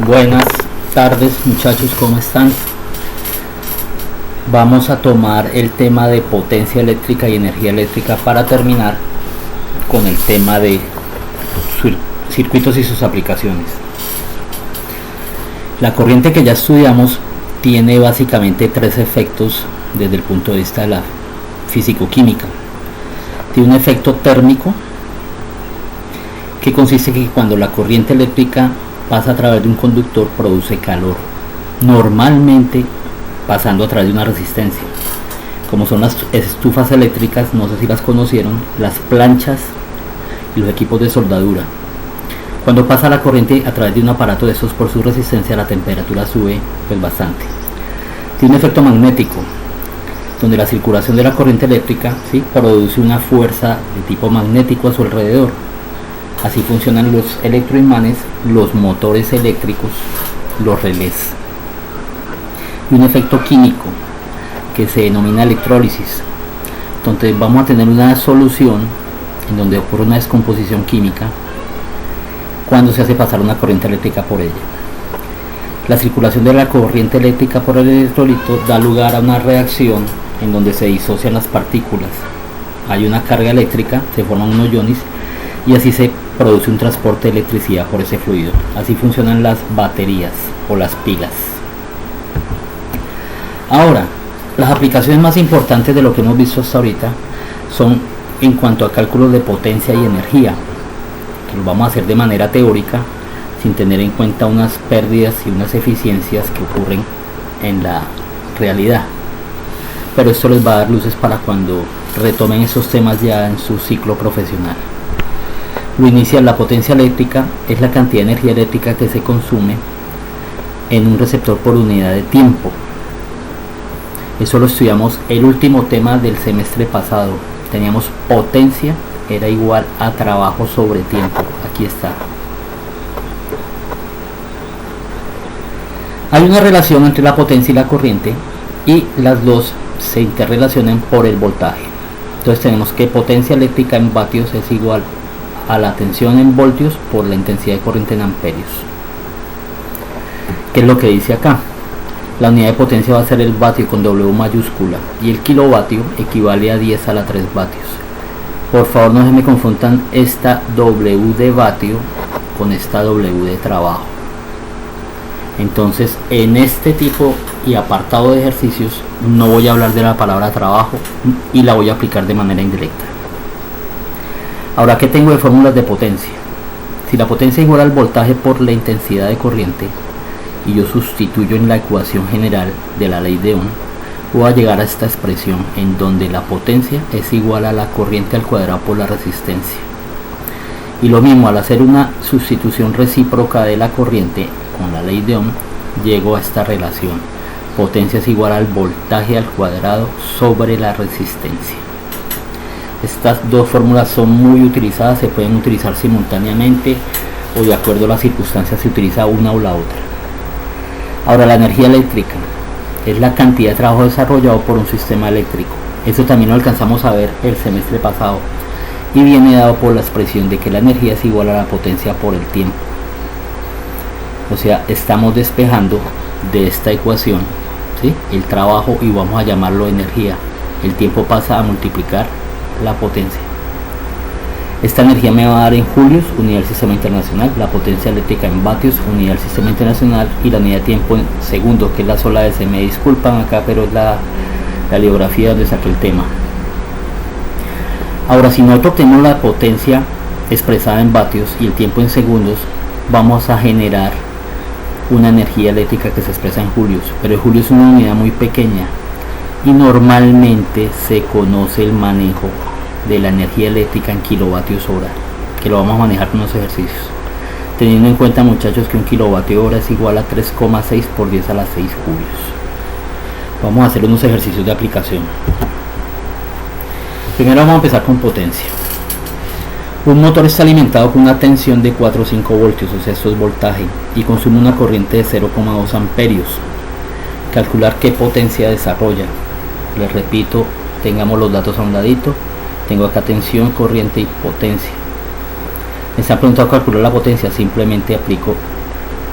Buenas tardes muchachos, ¿cómo están? Vamos a tomar el tema de potencia eléctrica y energía eléctrica para terminar con el tema de circuitos y sus aplicaciones. La corriente que ya estudiamos tiene básicamente tres efectos desde el punto de vista de la físico-química. Tiene un efecto térmico, que consiste en que cuando la corriente eléctrica pasa a través de un conductor produce calor, normalmente pasando a través de una resistencia, como son las estufas eléctricas, no sé si las conocieron, las planchas y los equipos de soldadura. Cuando pasa la corriente a través de un aparato de estos, por su resistencia la temperatura sube pues bastante. Tiene un efecto magnético, donde la circulación de la corriente eléctrica produce una fuerza de tipo magnético a su alrededor. Así funcionan los electroimanes, los motores eléctricos, los relés. Y un efecto químico que se denomina electrólisis. Entonces vamos a tener una solución en donde ocurre una descomposición química cuando se hace pasar una corriente eléctrica por ella. La circulación de la corriente eléctrica por el electrolito da lugar a una reacción en donde se disocian las partículas. Hay una carga eléctrica, se forman unos iones y así se produce un transporte de electricidad por ese fluido. Así funcionan las baterías o las pilas. Ahora, las aplicaciones más importantes de lo que hemos visto hasta ahorita son en cuanto a cálculos de potencia y energía, que lo vamos a hacer de manera teórica sin tener en cuenta unas pérdidas y unas eficiencias que ocurren en la realidad. Pero esto les va a dar luces para cuando retomen esos temas ya en su ciclo profesional. Lo inicial, la potencia eléctrica es la cantidad de energía eléctrica que se consume en un receptor por unidad de tiempo. Eso lo estudiamos el último tema del semestre pasado. Teníamos potencia era igual a trabajo sobre tiempo. Aquí está. Hay una relación entre la potencia y la corriente y las dos se interrelacionan por el voltaje. Entonces tenemos que potencia eléctrica en vatios es igual a la tensión en voltios por la intensidad de corriente en amperios. ¿Qué es lo que dice acá? La unidad de potencia va a ser el vatio con W mayúscula y el kilovatio equivale a 10 a la 3 vatios. Por favor no se me confundan esta W de vatio con esta W de trabajo. Entonces en este tipo y apartado de ejercicios no voy a hablar de la palabra trabajo y la voy a aplicar de manera indirecta. Ahora, ¿qué tengo de fórmulas de potencia? Si la potencia es igual al voltaje por la intensidad de corriente y yo sustituyo en la ecuación general de la ley de Ohm, voy a llegar a esta expresión en donde la potencia es igual a la corriente al cuadrado por la resistencia. Y lo mismo, al hacer una sustitución recíproca de la corriente con la ley de Ohm, llego a esta relación. Potencia es igual al voltaje al cuadrado sobre la resistencia. Estas dos fórmulas son muy utilizadas, se pueden utilizar simultáneamente o de acuerdo a las circunstancias se utiliza una o la otra. Ahora, la energía eléctrica es la cantidad de trabajo desarrollado por un sistema eléctrico. Eso también lo alcanzamos a ver el semestre pasado y viene dado por la expresión de que la energía es igual a la potencia por el tiempo. O sea, estamos despejando de esta ecuación el trabajo y vamos a llamarlo energía. El tiempo pasa a multiplicar la potencia. Esta energía me va a dar en julios, unidad del sistema internacional, la potencia eléctrica en vatios, unidad del sistema internacional, y la unidad de tiempo en segundos, que es la sola S. Me disculpan acá, pero es la bibliografía donde saqué el tema. Ahora, si nosotros tenemos la potencia expresada en vatios y el tiempo en segundos, vamos a generar una energía eléctrica que se expresa en julios, pero el julio es una unidad muy pequeña y normalmente se conoce el manejo de la energía eléctrica en kilovatios hora, que lo vamos a manejar con los ejercicios, teniendo en cuenta, muchachos, que un kilovatio hora es igual a 3,6 por 10 a la 6 julios. Vamos a hacer unos ejercicios de aplicación. Primero vamos a empezar con potencia. Un motor está alimentado con una tensión de 4 o 5 voltios, o sea, esto es voltaje, y consume una corriente de 0,2 amperios. Calcular qué potencia desarrolla. Les repito, tengamos los datos a un ladito. Tengo acá tensión, corriente y potencia. Me está preguntando calcular la potencia, simplemente aplico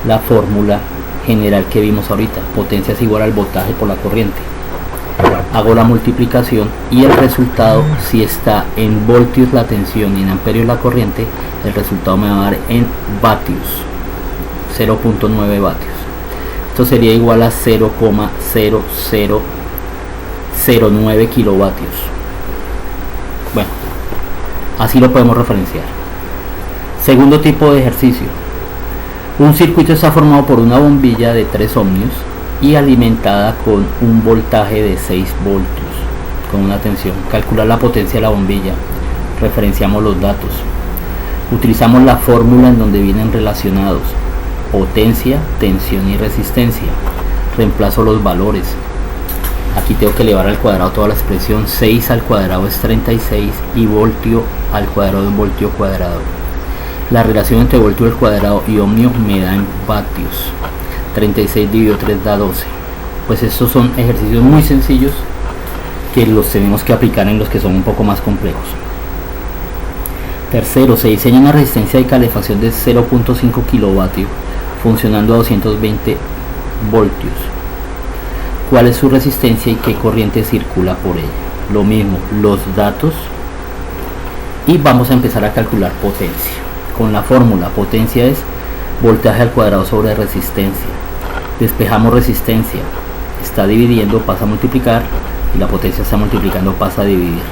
la fórmula general que vimos ahorita. Potencia es igual al voltaje por la corriente. Hago la multiplicación y el resultado, si está en voltios la tensión y en amperios la corriente, el resultado me va a dar en vatios, 0.9 vatios. Esto sería igual a 0,0009 kilovatios. Bueno, así lo podemos referenciar. Segundo tipo de ejercicio. Un circuito está formado por una bombilla de 3 ohmios y alimentada con un voltaje de 6 voltios con una tensión. Calcular la potencia de la bombilla. Referenciamos los datos. Utilizamos la fórmula en donde vienen relacionados potencia, tensión y resistencia. Reemplazo los valores. Aquí tengo que elevar al cuadrado toda la expresión. 6 al cuadrado es 36 y voltio al cuadrado es voltio cuadrado. La relación entre voltio al cuadrado y ohmio me da en vatios. 36 dividido 3 da 12. Pues estos son ejercicios muy sencillos que los tenemos que aplicar en los que son un poco más complejos. Tercero, se diseña una resistencia de calefacción de 0.5 kilovatios funcionando a 220 voltios. ¿Cuál es su resistencia y qué corriente circula por ella? Lo mismo, los datos, y vamos a empezar a calcular potencia. Con la fórmula, potencia es voltaje al cuadrado sobre resistencia. Despejamos resistencia, está dividiendo, pasa a multiplicar, y la potencia está multiplicando, pasa a dividir.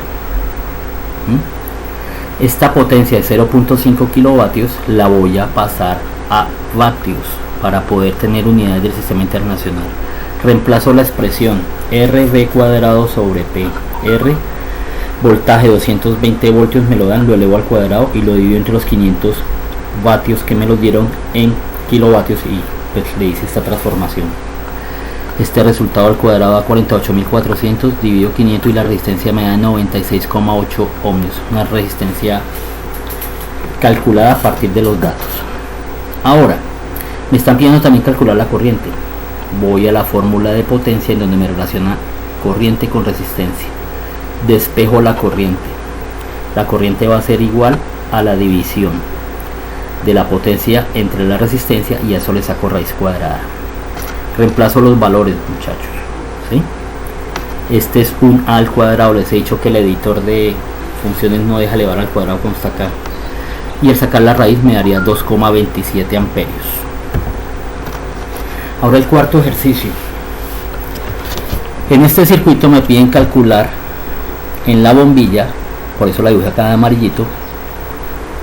Esta potencia de 0.5 kilovatios la voy a pasar a vatios para poder tener unidades del sistema internacional. Reemplazo la expresión RV cuadrado sobre P. R, voltaje 220 voltios me lo dan, lo elevo al cuadrado y lo divido entre los 500 vatios que me los dieron en kilovatios y pues le hice esta transformación. Este resultado al cuadrado da 48.400, divido 500 y la resistencia me da 96,8 ohmios. Una resistencia calculada a partir de los datos. Ahora, me están pidiendo también calcular la corriente. Voy a la fórmula de potencia en donde me relaciona corriente con resistencia. Despejo la corriente. La corriente va a ser igual a la división de la potencia entre la resistencia y a eso le saco raíz cuadrada. Reemplazo los valores, muchachos, ¿sí? Este es un A al cuadrado. Les he dicho que el editor de funciones no deja elevar al cuadrado como está acá. Y al sacar la raíz me daría 2,27 amperios. Ahora el cuarto ejercicio. En este circuito me piden calcular en la bombilla, por eso la dibujé acá de amarillito.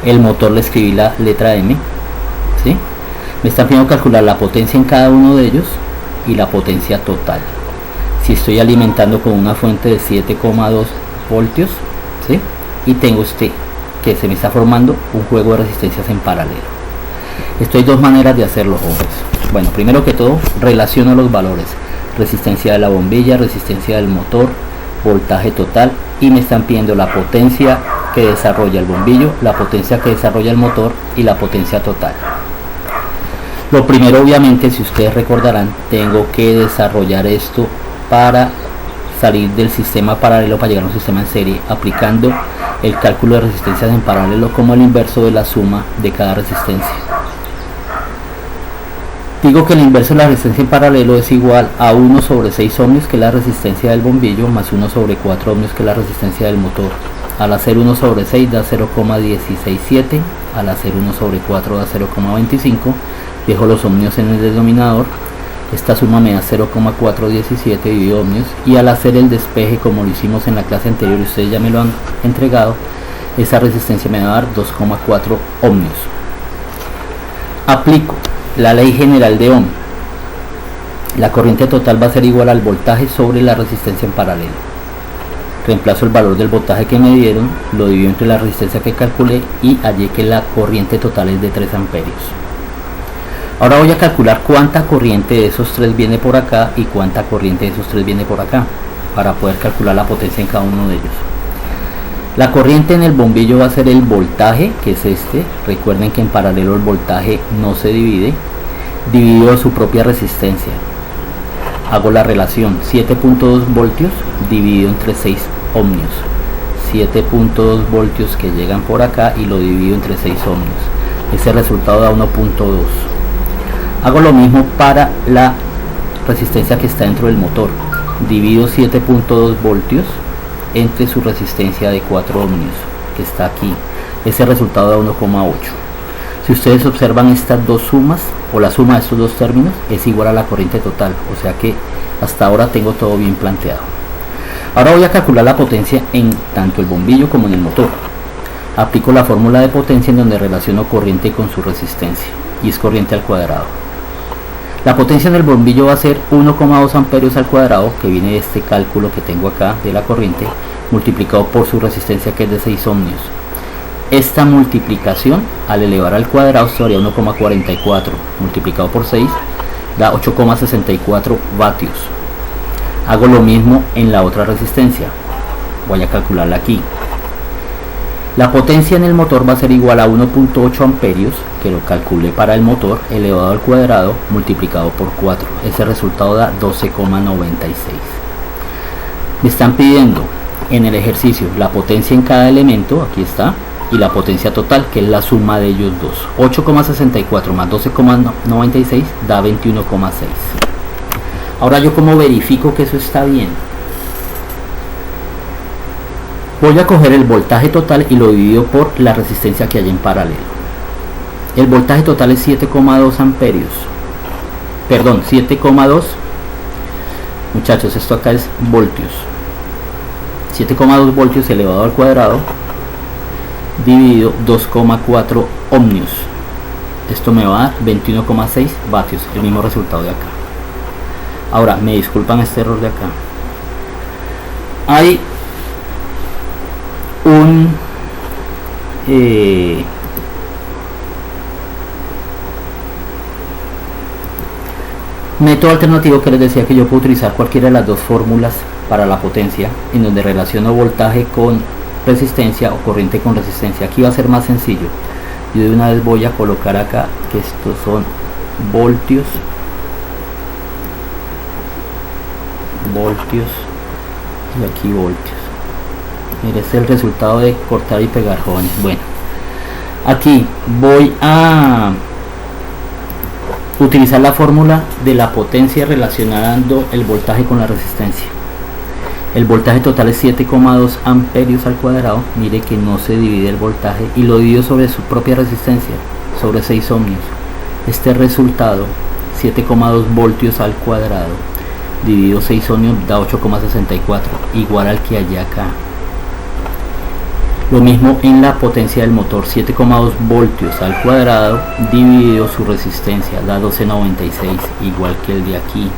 El motor le escribí la letra M, ¿sí? Me están pidiendo calcular la potencia en cada uno de ellos y la potencia total. Si estoy alimentando con una fuente de 7,2 voltios, ¿sí? Y tengo que se me está formando un juego de resistencias en paralelo. Esto hay dos maneras de hacerlo, jóvenes. Bueno, primero que todo, relaciono los valores. Resistencia de la bombilla, resistencia del motor, voltaje total, y me están pidiendo la potencia que desarrolla el bombillo, la potencia que desarrolla el motor y la potencia total. Lo primero, obviamente, si ustedes recordarán, tengo que desarrollar esto para salir del sistema paralelo para llegar a un sistema en serie, aplicando el cálculo de resistencias en paralelo como el inverso de la suma de cada resistencia. Digo que el inverso de la resistencia en paralelo es igual a 1 sobre 6 ohmios, que es la resistencia del bombillo, más 1 sobre 4 ohmios, que es la resistencia del motor. Al hacer 1 sobre 6 da 0,167, al hacer 1 sobre 4 da 0,25, dejo los ohmios en el denominador, esta suma me da 0,417 dividido ohmios, y al hacer el despeje como lo hicimos en la clase anterior y ustedes ya me lo han entregado, esa resistencia me va a dar 2,4 ohmios. Aplico la ley general de Ohm. La corriente total va a ser igual al voltaje sobre la resistencia en paralelo. Reemplazo el valor del voltaje que me dieron, lo divido entre la resistencia que calculé y hallé que la corriente total es de 3 amperios. Ahora voy a calcular cuánta corriente de esos 3 viene por acá y cuánta corriente de esos 3 viene por acá, para poder calcular la potencia en cada uno de ellos. La corriente en el bombillo va a ser el voltaje, que es este. Recuerden que en paralelo el voltaje no se divide, dividido su propia resistencia. Hago la relación 7.2 voltios dividido entre 6 ohmios. 7.2 voltios que llegan por acá y lo divido entre 6 ohmios. Ese resultado da 1.2. Hago lo mismo para la resistencia que está dentro del motor. Divido 7.2 voltios entre su resistencia de 4 ohmios que está aquí. Ese resultado da 1,8. Si ustedes observan estas dos sumas, o la suma de estos dos términos, es igual a la corriente total. O sea que hasta ahora tengo todo bien planteado. Ahora voy a calcular la potencia en tanto el bombillo como en el motor. Aplico la fórmula de potencia en donde relaciono corriente con su resistencia, y es corriente al cuadrado. La potencia en el bombillo va a ser 1,2 amperios al cuadrado, que viene de este cálculo que tengo acá de la corriente, multiplicado por su resistencia, que es de 6 ohmios. Esta multiplicación al elevar al cuadrado sería 1,44 multiplicado por 6 da 8,64 vatios. Hago lo mismo en la otra resistencia. Voy a calcularla aquí. La potencia en el motor va a ser igual a 1,8 amperios, que lo calculé para el motor, elevado al cuadrado multiplicado por 4. Ese resultado da 12,96. Me están pidiendo en el ejercicio la potencia en cada elemento, aquí está, y la potencia total, que es la suma de ellos dos. 8,64 más 12,96 da 21,6. Ahora, ¿yo cómo verifico que eso está bien? Voy a coger el voltaje total y lo divido por la resistencia que hay en paralelo. El voltaje total es 7,2 amperios. Perdón, 7,2. Muchachos, esto acá es voltios. 7,2 voltios elevado al cuadrado dividido 2,4 ohmios. Esto me va a dar 21,6 vatios, el mismo resultado de acá. Ahora, me disculpan este error de acá. Hay un método alternativo que les decía que yo puedo utilizar cualquiera de las dos fórmulas para la potencia, en donde relaciono voltaje con resistencia o corriente con resistencia. Aquí va a ser más sencillo. Yo de una vez voy a colocar acá que estos son voltios y aquí voltios. Mire, este es el resultado de cortar y pegar, jóvenes. Bueno, aquí voy a utilizar la fórmula de la potencia relacionando el voltaje con la resistencia. El voltaje total es 7,2 amperios al cuadrado. Mire que no se divide el voltaje y lo divido sobre su propia resistencia, sobre 6 ohmios. Este resultado, 7,2 voltios al cuadrado dividido 6 ohmios, da 8,64, igual al que hay acá. Lo mismo en la potencia del motor, 7,2 voltios al cuadrado dividido su resistencia, da 12,96, igual que el de aquí.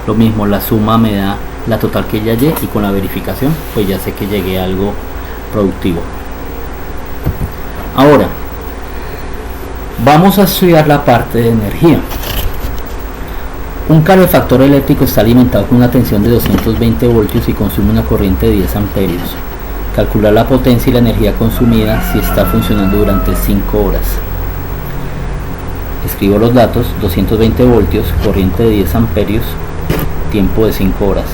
Lo mismo, la suma me da la total que ya hallé, y con la verificación pues ya sé que llegué a algo productivo. Ahora vamos a estudiar la parte de energía. Un calefactor eléctrico está alimentado con una tensión de 220 voltios y consume una corriente de 10 amperios. Calcular la potencia y la energía consumida si está funcionando durante 5 horas. Escribo los datos: 220 voltios, corriente de 10 amperios, tiempo de 5 horas.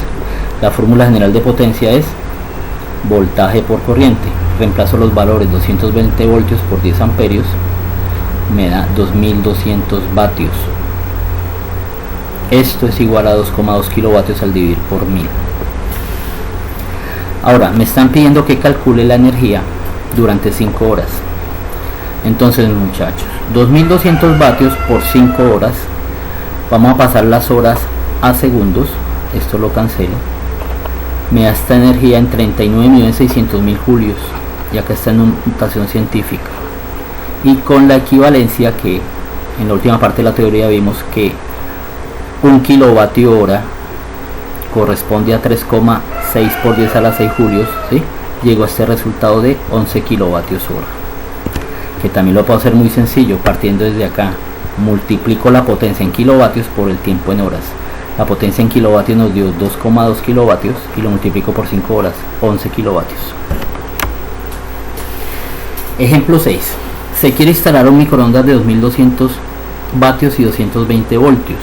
La fórmula general de potencia es voltaje por corriente. Reemplazo los valores: 220 voltios por 10 amperios me da 2200 vatios. Esto es igual a 2,2 kilovatios al dividir por 1000. Ahora me están pidiendo que calcule la energía durante 5 horas. Entonces, muchachos, 2200 vatios por 5 horas. Vamos a pasar las horas a segundos. Esto lo cancelo. Me da esta energía en 39.600.000 julios. Y acá está en notación científica. Y con la equivalencia, que en la última parte de la teoría vimos que 1 kilovatio hora corresponde a 3,6 por 10 a la 6 julios, ¿sí? Llego a este resultado de 11 kilovatios hora, que también lo puedo hacer muy sencillo, partiendo desde acá. Multiplico la potencia en kilovatios por el tiempo en horas. La potencia en kilovatios nos dio 2,2 kilovatios y lo multiplico por 5 horas, 11 kilovatios. Ejemplo 6. Se quiere instalar un microondas de 2200 vatios y 220 voltios.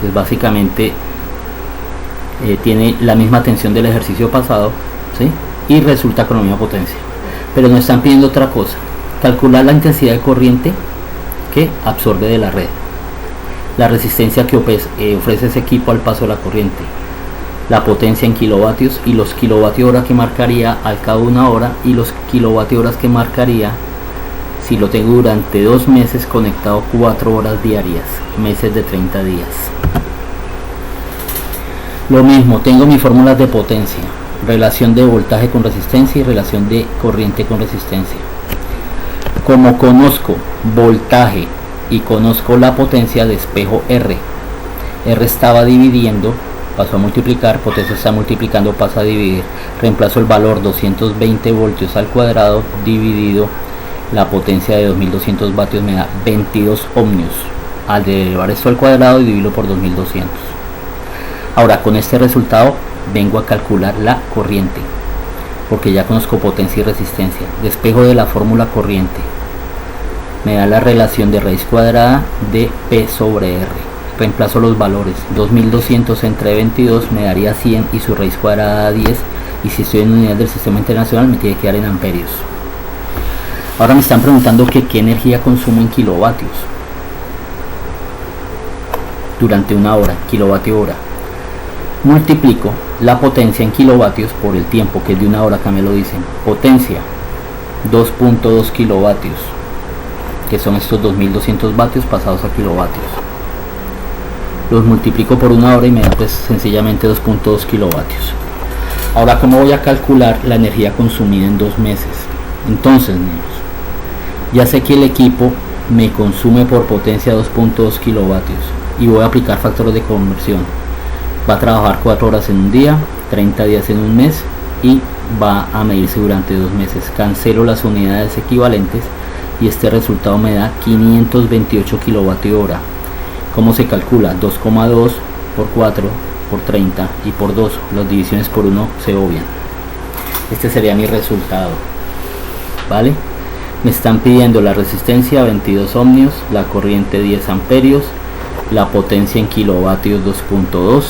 Pues básicamente tiene la misma tensión del ejercicio pasado, ¿sí? Y resulta con la misma potencia. Pero nos están pidiendo otra cosa: calcular la intensidad de corriente que absorbe de la red, la resistencia que ofrece ese equipo al paso de la corriente, la potencia en kilovatios y los kilovatios hora que marcaría al cabo de una hora y los kilovatios horas que marcaría si lo tengo durante 2 meses conectado 4 horas diarias, meses de 30 días. Lo mismo, tengo mis fórmulas de potencia, relación de voltaje con resistencia y relación de corriente con resistencia. Como conozco voltaje y conozco la potencia, despejo R. R estaba dividiendo, pasó a multiplicar, potencia está multiplicando, pasa a dividir. Reemplazo el valor 220 voltios al cuadrado dividido la potencia de 2200 vatios me da 22 ohmios. Al elevar esto al cuadrado, dividirlo por 2200. Ahora, con este resultado vengo a calcular la corriente, porque ya conozco potencia y resistencia. Despejo de la fórmula corriente, me da la relación de raíz cuadrada de P sobre R. Reemplazo los valores, 2200 entre 22 me daría 100 y su raíz cuadrada 10, y si estoy en unidad del sistema internacional me tiene que dar en amperios. Ahora me están preguntando que qué energía consumo en kilovatios durante una hora, kilovatio hora. Multiplico la potencia en kilovatios por el tiempo, que es de una hora, acá me lo dicen. Potencia 2.2 kilovatios, que son estos 2200 vatios pasados a kilovatios. Los multiplico por una hora y me da pues sencillamente 2.2 kilovatios. Ahora, ¿cómo voy a calcular la energía consumida en 2 meses? Entonces, niños, ya sé que el equipo me consume por potencia 2.2 kilovatios y voy a aplicar factores de conversión. Va a trabajar 4 horas en un día, 30 días en un mes y va a medirse durante 2 meses. Cancelo las unidades equivalentes y este resultado me da 528 kilovatio hora. ¿Cómo se calcula? 2,2 por 4 por 30 y por 2. Las divisiones por 1 se obvian. Este sería mi resultado. ¿Vale? Me están pidiendo la resistencia 22 ohmios, la corriente 10 amperios, la potencia en kilovatios 2.2,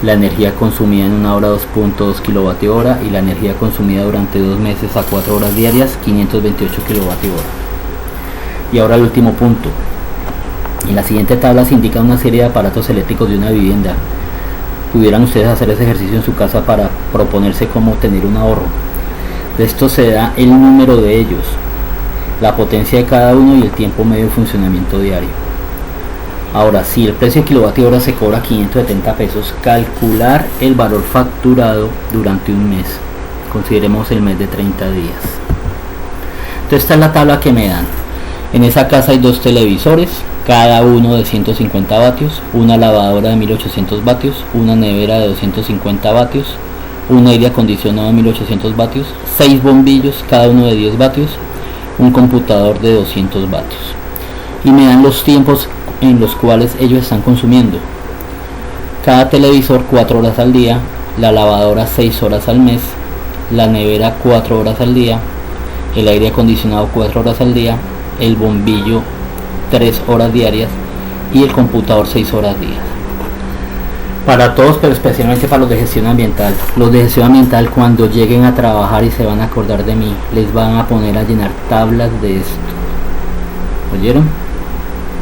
la energía consumida en una hora 2.2 kilovatio hora y la energía consumida durante 2 meses a 4 horas diarias 528 kilovatio hora. Y ahora el último punto. En la siguiente tabla se indica una serie de aparatos eléctricos de una vivienda. Pudieran ustedes hacer ese ejercicio en su casa para proponerse cómo tener un ahorro. De esto se da el número de ellos, la potencia de cada uno y el tiempo medio de funcionamiento diario. Ahora, si el precio de kilovatio hora se cobra 570 pesos, calcular el valor facturado durante un mes. Consideremos el mes de 30 días. Entonces esta es la tabla que me dan. En esa casa hay 2 televisores, cada uno de 150 vatios, una lavadora de 1800 vatios, una nevera de 250 vatios, un aire acondicionado de 1800 vatios, 6 bombillos, cada uno de 10 vatios, un computador de 200 vatios. Y me dan los tiempos en los cuales ellos están consumiendo. Cada televisor 4 horas al día, la lavadora 6 horas al mes, la nevera 4 horas al día, el aire acondicionado 4 horas al día, el bombillo 3 horas diarias y el computador 6 horas diarias. Para todos, pero especialmente para los de gestión ambiental. Los de gestión ambiental, cuando lleguen a trabajar y se van a acordar de mí, les van a poner a llenar tablas de esto. ¿Oyeron?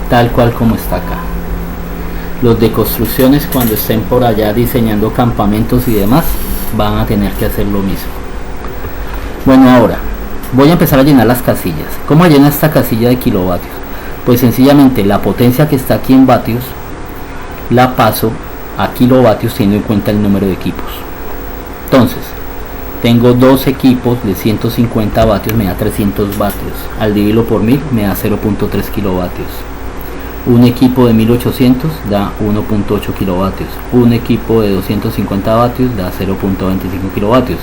Tal cual como está acá. Los de construcciones, cuando estén por allá diseñando campamentos y demás, van a tener que hacer lo mismo. Bueno, ahora voy a empezar a llenar las casillas. ¿Cómo llena esta casilla de kilovatios? Pues sencillamente la potencia que está aquí en vatios la paso a kilovatios teniendo en cuenta el número de equipos. Entonces, tengo 2 equipos de 150 vatios, me da 300 vatios. Al dividirlo por 1000 me da 0.3 kilovatios. Un equipo de 1800 da 1.8 kilovatios. Un equipo de 250 vatios da 0.25 kilovatios.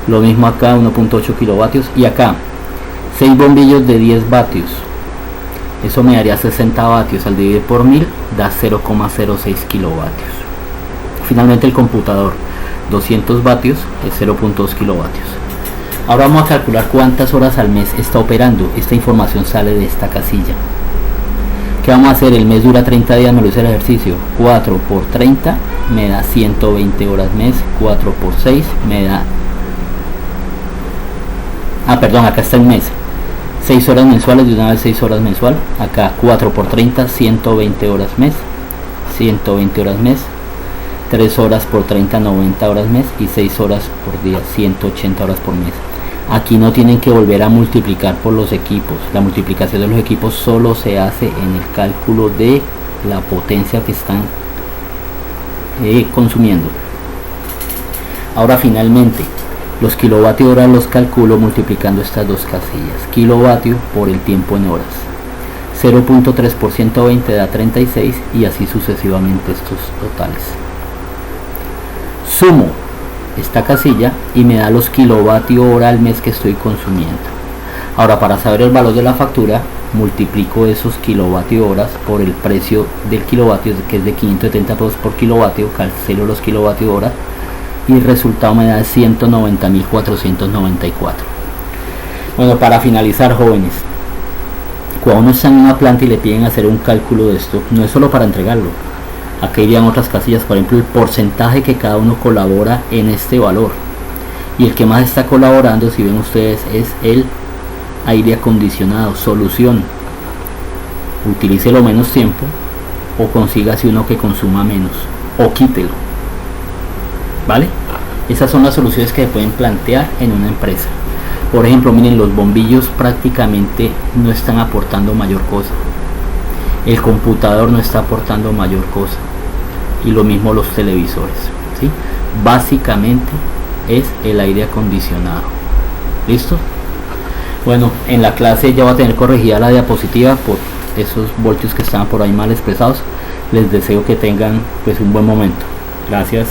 Lo mismo acá, 1.8 kilovatios. Y acá, 6 bombillos de 10 vatios. Eso me daría 60 vatios. Al dividir por 1000 da 0.06 kilovatios. Finalmente el computador, 200 vatios es 0.2 kilovatios. Ahora vamos a calcular cuántas horas al mes está operando. Esta información sale de esta casilla. ¿Qué vamos a hacer? El mes dura 30 días, me lo hice el ejercicio. 4 por 30 me da 120 horas mes. 4 por 6 me da... perdón, acá está el mes. 6 horas mensuales, de una vez 6 horas mensual. Acá 4 por 30, 120 horas mes. 120 horas mes. 3 horas por 30, 90 horas mes. Y 6 horas por día, 180 horas por mes. Aquí no tienen que volver a multiplicar por los equipos. La multiplicación de los equipos solo se hace en el cálculo de la potencia que están consumiendo. Ahora finalmente, los kilovatios hora los calculo multiplicando estas dos casillas. Kilovatio por el tiempo en horas. 0.3 por 120 da 36 y así sucesivamente estos totales. Sumo esta casilla y me da los kilovatios hora al mes que estoy consumiendo. Ahora, para saber el valor de la factura, multiplico esos kilovatios horas por el precio del kilovatio, que es de 570 pesos por kilovatio, cancelo los kilovatios hora y el resultado me da 190.494. Bueno, para finalizar, jóvenes, cuando uno está en una planta y le piden hacer un cálculo de esto, no es solo para entregarlo. Aquí irían otras casillas, por ejemplo, el porcentaje que cada uno colabora en este valor. Y el que más está colaborando, si ven ustedes, es el aire acondicionado. Solución: utilícelo menos tiempo o consígase uno que consuma menos o quítelo. ¿Vale? Esas son las soluciones que se pueden plantear en una empresa. Por ejemplo, miren, los bombillos prácticamente no están aportando mayor cosa. El computador no está aportando mayor cosa. Y lo mismo los televisores, ¿sí? Básicamente es el aire acondicionado. ¿Listo? Bueno, en la clase ya va a tener corregida la diapositiva por esos voltios que estaban por ahí mal expresados. Les deseo que tengan pues un buen momento. Gracias.